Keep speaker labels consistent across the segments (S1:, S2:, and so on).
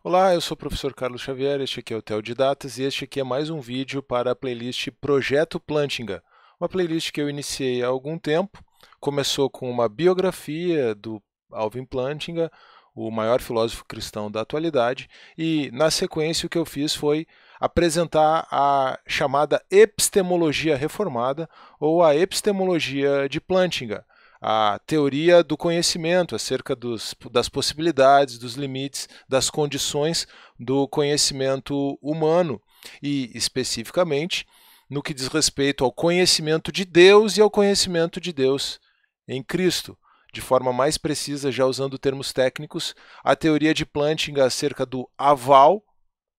S1: Olá, eu sou o professor Carlos Xavier, este aqui é o Teodidatas e este aqui é mais um vídeo para a playlist Projeto Plantinga, uma playlist que eu iniciei há algum tempo. Começou com uma biografia do Alvin Plantinga, o maior filósofo cristão da atualidade, e na sequência o que eu fiz foi apresentar a chamada epistemologia reformada ou a epistemologia de Plantinga, a teoria do conhecimento acerca das possibilidades, dos limites, das condições do conhecimento humano e, especificamente, no que diz respeito ao conhecimento de Deus e ao conhecimento de Deus em Cristo. De forma mais precisa, já usando termos técnicos, a teoria de Plantinga acerca do aval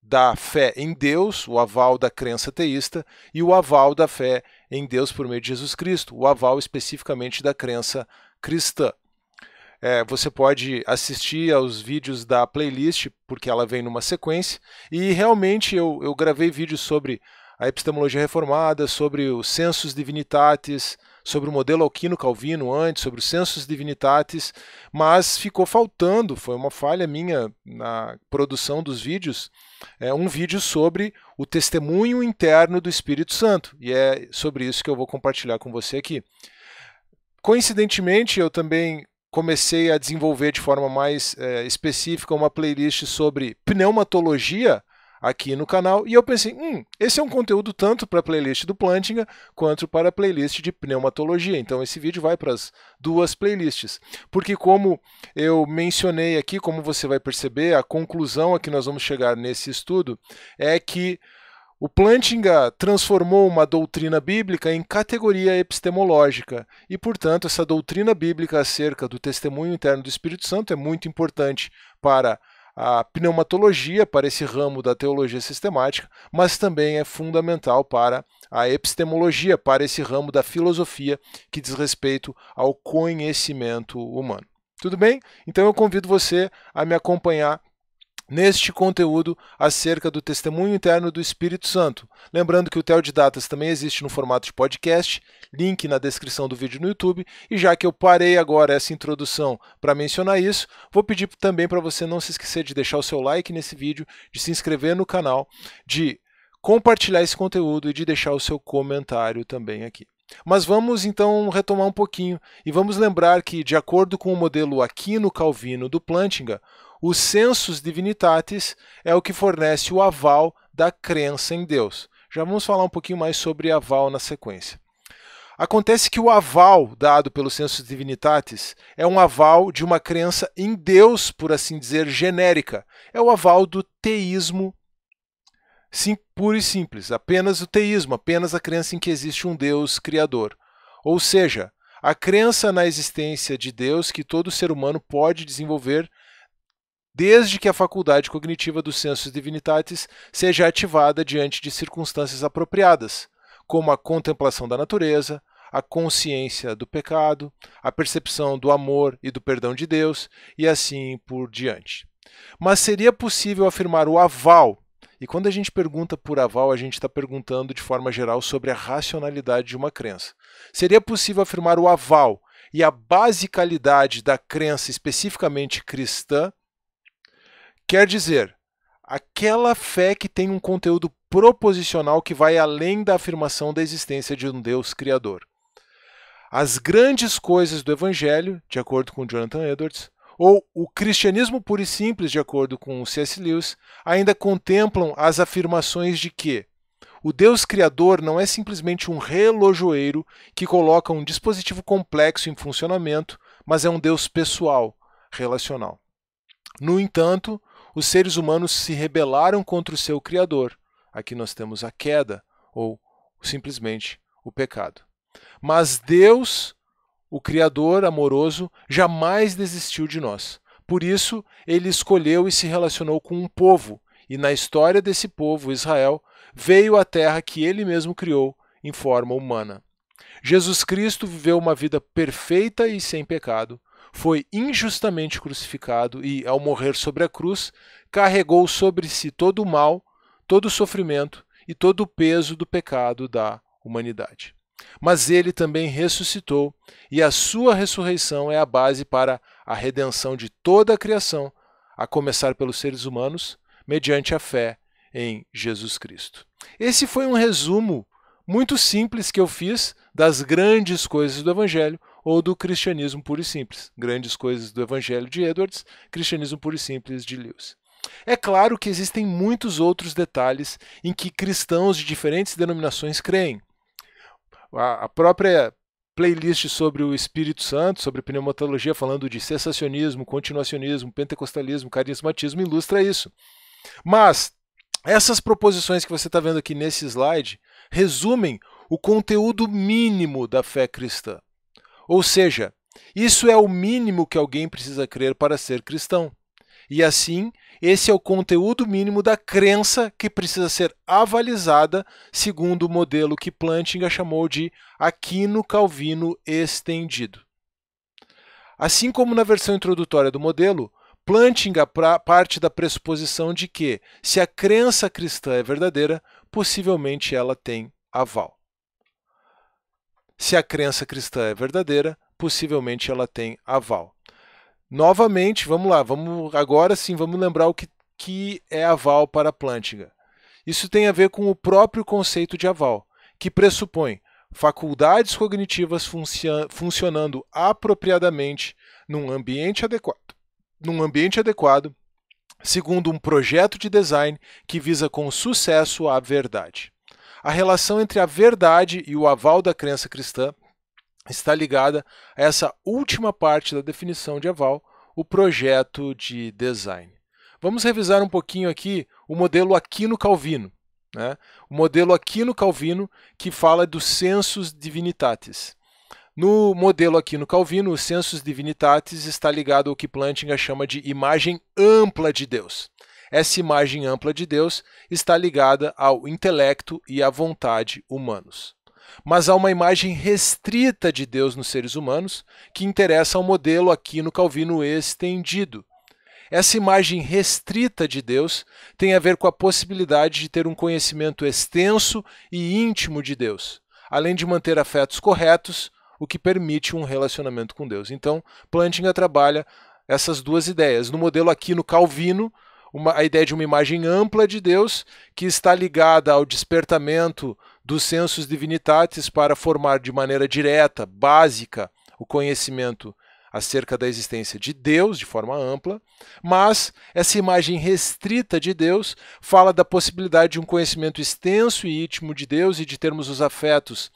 S1: da fé em Deus, o aval da crença teísta, e o aval da fé em Deus por meio de Jesus Cristo, o aval especificamente da crença cristã. Você pode assistir aos vídeos da playlist, porque ela vem numa sequência, e realmente eu gravei vídeos sobre a epistemologia reformada, sobre os sensus divinitatis, sobre o modelo Aquino-Calvino antes, sobre os sensus divinitatis, mas ficou faltando, foi uma falha minha na produção dos vídeos, um vídeo sobre o testemunho interno do Espírito Santo, e é sobre isso que eu vou compartilhar com você aqui. Coincidentemente, eu também comecei a desenvolver de forma mais específica uma playlist sobre pneumatologia aqui no canal, e eu pensei, esse é um conteúdo tanto para a playlist do Plantinga quanto para a playlist de pneumatologia, então esse vídeo vai para as duas playlists, porque como eu mencionei aqui, como você vai perceber, a conclusão a que nós vamos chegar nesse estudo é que o Plantinga transformou uma doutrina bíblica em categoria epistemológica e, portanto, essa doutrina bíblica acerca do testemunho interno do Espírito Santo é muito importante para a pneumatologia, para esse ramo da teologia sistemática, mas também é fundamental para a epistemologia, para esse ramo da filosofia que diz respeito ao conhecimento humano. Tudo bem? Então eu convido você a me acompanhar neste conteúdo acerca do testemunho interno do Espírito Santo. Lembrando que o Teodidatas também existe no formato de podcast, link na descrição do vídeo no YouTube, e já que eu parei agora essa introdução para mencionar isso, vou pedir também para você não se esquecer de deixar o seu like nesse vídeo, de se inscrever no canal, de compartilhar esse conteúdo e de deixar o seu comentário também aqui. Mas vamos então retomar um pouquinho e vamos lembrar que, de acordo com o modelo Aquino-Calvino do Plantinga, o sensus divinitatis é o que fornece o aval da crença em Deus. Já vamos falar um pouquinho mais sobre aval na sequência. Acontece que o aval dado pelo sensus divinitatis é um aval de uma crença em Deus, por assim dizer, genérica. É o aval do teísmo sim, puro e simples, apenas o teísmo, apenas a crença em que existe um Deus criador. Ou seja, a crença na existência de Deus que todo ser humano pode desenvolver desde que a faculdade cognitiva do sensus divinitatis seja ativada diante de circunstâncias apropriadas, como a contemplação da natureza, a consciência do pecado, a percepção do amor e do perdão de Deus, e assim por diante. Mas seria possível afirmar o aval, e quando a gente pergunta por aval, a gente está perguntando de forma geral sobre a racionalidade de uma crença. Seria possível afirmar o aval e a basicalidade da crença especificamente cristã? Quer dizer, aquela fé que tem um conteúdo proposicional que vai além da afirmação da existência de um Deus criador. As grandes coisas do Evangelho, de acordo com Jonathan Edwards, ou o cristianismo puro e simples, de acordo com C.S. Lewis, ainda contemplam as afirmações de que o Deus criador não é simplesmente um relojoeiro que coloca um dispositivo complexo em funcionamento, mas é um Deus pessoal, relacional. No entanto, os seres humanos se rebelaram contra o seu Criador. Aqui nós temos a queda, ou simplesmente o pecado. Mas Deus, o Criador amoroso, jamais desistiu de nós. Por isso, ele escolheu e se relacionou com um povo, e na história desse povo, Israel, veio à terra que ele mesmo criou em forma humana. Jesus Cristo viveu uma vida perfeita e sem pecado, foi injustamente crucificado e, ao morrer sobre a cruz, carregou sobre si todo o mal, todo o sofrimento e todo o peso do pecado da humanidade. Mas ele também ressuscitou, e a sua ressurreição é a base para a redenção de toda a criação, a começar pelos seres humanos, mediante a fé em Jesus Cristo. Esse foi um resumo muito simples que eu fiz das grandes coisas do Evangelho ou do cristianismo puro e simples. Grandes coisas do Evangelho de Edwards, cristianismo puro e simples de Lewis. É claro que existem muitos outros detalhes em que cristãos de diferentes denominações creem. A própria playlist sobre o Espírito Santo, sobre pneumatologia, falando de cessacionismo, continuacionismo, pentecostalismo, carismatismo, ilustra isso. Mas essas proposições que você está vendo aqui nesse slide resumem o conteúdo mínimo da fé cristã. Ou seja, isso é o mínimo que alguém precisa crer para ser cristão. E assim, esse é o conteúdo mínimo da crença que precisa ser avalizada segundo o modelo que Plantinga chamou de Aquino-Calvino estendido. Assim como na versão introdutória do modelo, Plantinga parte da pressuposição de que, se a crença cristã é verdadeira, possivelmente ela tem aval. Se a crença cristã é verdadeira, possivelmente ela tem aval. Novamente, vamos lá, agora sim, vamos lembrar o que é aval para Plantinga. Isso tem a ver com o próprio conceito de aval, que pressupõe faculdades cognitivas funcionando apropriadamente num ambiente adequado, segundo um projeto de design que visa com sucesso a verdade. A relação entre a verdade e o aval da crença cristã está ligada a essa última parte da definição de aval, o projeto de design. Vamos revisar um pouquinho aqui o modelo Aquino-Calvino, né? O modelo Aquino-Calvino que fala dos sensus divinitatis. No modelo Aquino-Calvino, o sensus divinitatis está ligado ao que Plantinga chama de imagem ampla de Deus. Essa imagem ampla de Deus está ligada ao intelecto e à vontade humanos. Mas há uma imagem restrita de Deus nos seres humanos que interessa ao modelo Aquino-Calvino estendido. Essa imagem restrita de Deus tem a ver com a possibilidade de ter um conhecimento extenso e íntimo de Deus, além de manter afetos corretos, o que permite um relacionamento com Deus. Então, Plantinga trabalha essas duas ideias. No modelo Aquino-Calvino, a ideia de uma imagem ampla de Deus que está ligada ao despertamento dos sensus divinitatis para formar de maneira direta, básica, o conhecimento acerca da existência de Deus de forma ampla, mas essa imagem restrita de Deus fala da possibilidade de um conhecimento extenso e íntimo de Deus e de termos os afetos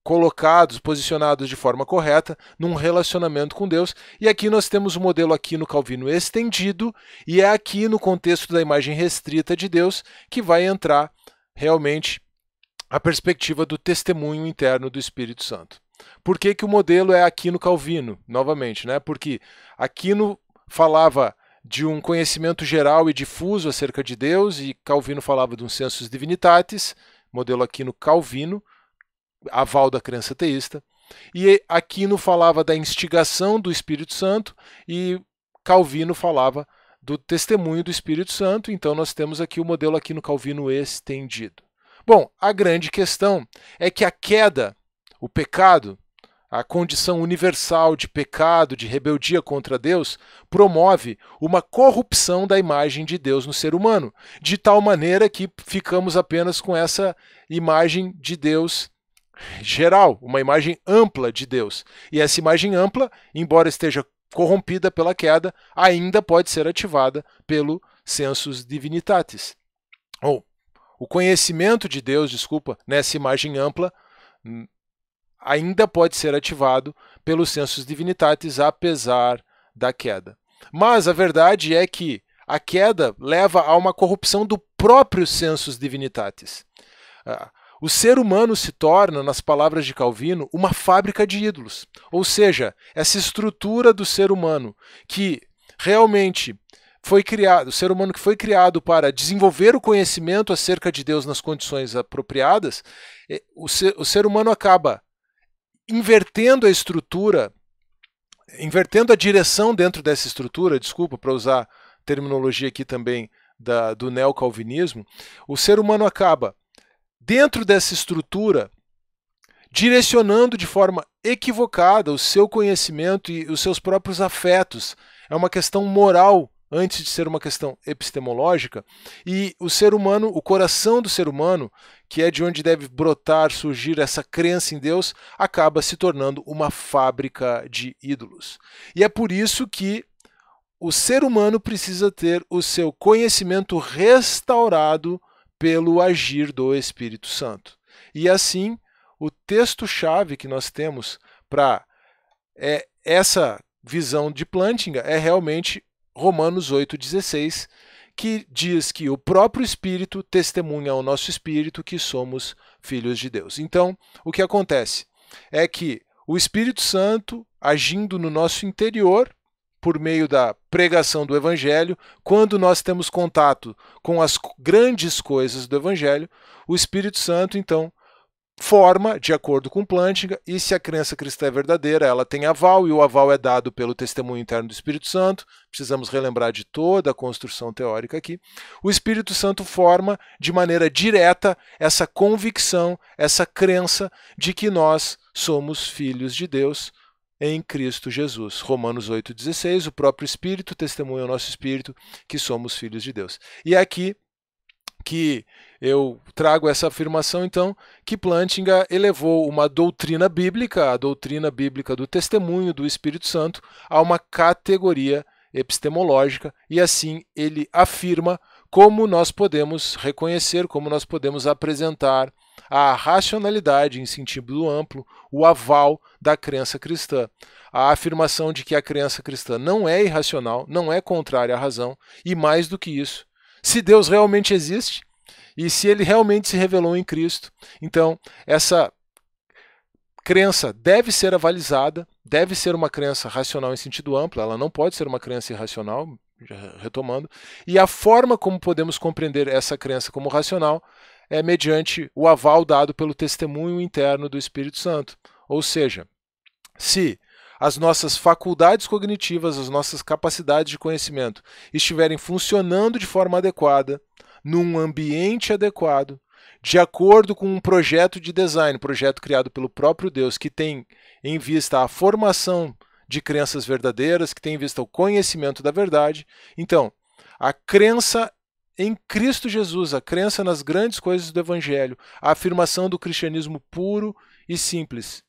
S1: colocados, posicionados de forma correta num relacionamento com Deus. E aqui nós temos o modelo Aquino-Calvino estendido, e é aqui no contexto da imagem restrita de Deus que vai entrar realmente a perspectiva do testemunho interno do Espírito Santo. Por que o modelo é Aquino-Calvino? Novamente, né? Porque Aquino falava de um conhecimento geral e difuso acerca de Deus, e Calvino falava de um sensus divinitatis, modelo Aquino-Calvino, aval da crença teísta, e Aquino falava da instigação do Espírito Santo e Calvino falava do testemunho do Espírito Santo. Então nós temos aqui o modelo Aquino-Calvino estendido. Bom, a grande questão é que a queda, o pecado, a condição universal de pecado, de rebeldia contra Deus, promove uma corrupção da imagem de Deus no ser humano, de tal maneira que ficamos apenas com essa imagem de Deus geral, uma imagem ampla de Deus. E essa imagem ampla, embora esteja corrompida pela queda, ainda pode ser ativada pelo sensus divinitatis. Ou o conhecimento de Deus, nessa imagem ampla, ainda pode ser ativado pelo sensus divinitatis, apesar da queda. Mas a verdade é que a queda leva a uma corrupção do próprio sensus divinitatis. O ser humano se torna, nas palavras de Calvino, uma fábrica de ídolos. Ou seja, essa estrutura do ser humano que realmente foi criado, o ser humano que foi criado para desenvolver o conhecimento acerca de Deus nas condições apropriadas, o ser humano acaba invertendo a estrutura, invertendo a direção dentro dessa estrutura, para usar terminologia aqui também do neocalvinismo, o ser humano acaba dentro dessa estrutura, direcionando de forma equivocada o seu conhecimento e os seus próprios afetos. É uma questão moral antes de ser uma questão epistemológica, e o ser humano, o coração do ser humano, que é de onde deve brotar, surgir essa crença em Deus, acaba se tornando uma fábrica de ídolos. E é por isso que o ser humano precisa ter o seu conhecimento restaurado pelo agir do Espírito Santo. E assim, o texto-chave que nós temos para essa visão de Plantinga é realmente Romanos 8,16, que diz que o próprio Espírito testemunha ao nosso Espírito que somos filhos de Deus. Então, o que acontece é que o Espírito Santo, agindo no nosso interior, por meio da pregação do Evangelho, quando nós temos contato com as grandes coisas do Evangelho, o Espírito Santo, então, forma de acordo com Plantinga, e se a crença cristã é verdadeira, ela tem aval, e o aval é dado pelo testemunho interno do Espírito Santo. Precisamos relembrar de toda a construção teórica aqui. O Espírito Santo forma de maneira direta essa convicção, essa crença de que nós somos filhos de Deus em Cristo Jesus. Romanos 8,16, o próprio Espírito testemunha ao nosso Espírito que somos filhos de Deus. E é aqui que eu trago essa afirmação, então, que Plantinga elevou uma doutrina bíblica, a doutrina bíblica do testemunho do Espírito Santo, a uma categoria epistemológica, e assim ele afirma como nós podemos reconhecer, como nós podemos apresentar a racionalidade em sentido amplo, o aval da crença cristã. A afirmação de que a crença cristã não é irracional, não é contrária à razão, e mais do que isso, se Deus realmente existe e se ele realmente se revelou em Cristo, então essa crença deve ser avalizada, deve ser uma crença racional em sentido amplo, ela não pode ser uma crença irracional, retomando, e a forma como podemos compreender essa crença como racional é mediante o aval dado pelo testemunho interno do Espírito Santo. Ou seja, se as nossas faculdades cognitivas, as nossas capacidades de conhecimento estiverem funcionando de forma adequada, num ambiente adequado, de acordo com um projeto de design, projeto criado pelo próprio Deus, que tem em vista a formação de crenças verdadeiras, que tem em vista o conhecimento da verdade, então, a crença em Cristo Jesus, a crença nas grandes coisas do Evangelho, a afirmação do cristianismo puro e simples,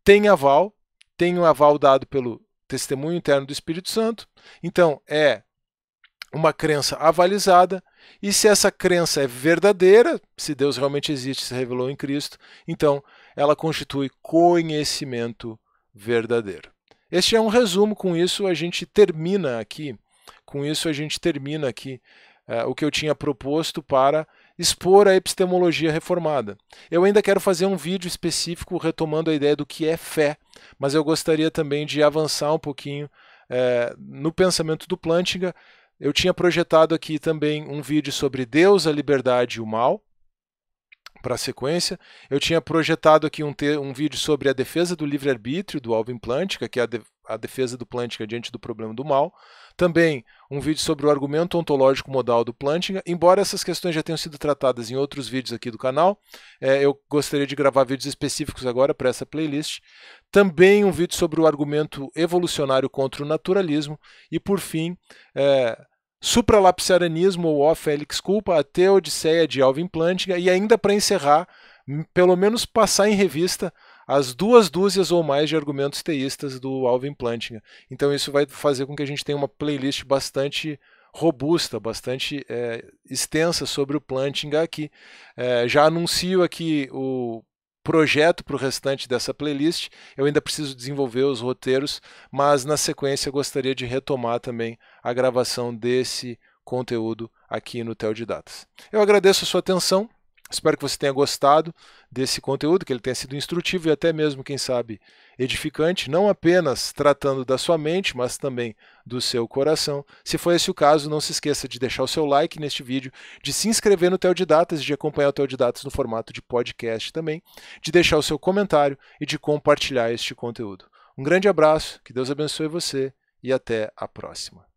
S1: tem um aval dado pelo testemunho interno do Espírito Santo, então é uma crença avalizada, e se essa crença é verdadeira, se Deus realmente existe, se revelou em Cristo, então ela constitui conhecimento verdadeiro. Este é um resumo, com isso a gente termina aqui, o que eu tinha proposto para expor a epistemologia reformada. Eu ainda quero fazer um vídeo específico retomando a ideia do que é fé, mas eu gostaria também de avançar um pouquinho no pensamento do Plantinga. Eu tinha projetado aqui também um vídeo sobre Deus, a liberdade e o mal, para a sequência. Eu tinha projetado aqui um vídeo sobre a defesa do livre-arbítrio do Alvin Plantinga, que é a defesa do Plantinga diante do problema do mal. Também um vídeo sobre o argumento ontológico modal do Plantinga. Embora essas questões já tenham sido tratadas em outros vídeos aqui do canal, eu gostaria de gravar vídeos específicos agora para essa playlist. Também um vídeo sobre o argumento evolucionário contra o naturalismo. E, por fim, supralapsarianismo ou ó Félix Culpa, a Teodiceia de Alvin Plantinga. E ainda para encerrar, pelo menos passar em revista as 2 dúzias ou mais de argumentos teístas do Alvin Plantinga. Então isso vai fazer com que a gente tenha uma playlist bastante robusta, bastante extensa sobre o Plantinga aqui. Já anuncio aqui o projeto para o restante dessa playlist. Eu ainda preciso desenvolver os roteiros, mas na sequência gostaria de retomar também a gravação desse conteúdo aqui no Teodidatas. Eu agradeço a sua atenção. Espero que você tenha gostado desse conteúdo, que ele tenha sido instrutivo e até mesmo, quem sabe, edificante, não apenas tratando da sua mente, mas também do seu coração. Se for esse o caso, não se esqueça de deixar o seu like neste vídeo, de se inscrever no Teodidatas, de acompanhar o Teodidatas no formato de podcast também, de deixar o seu comentário e de compartilhar este conteúdo. Um grande abraço, que Deus abençoe você e até a próxima.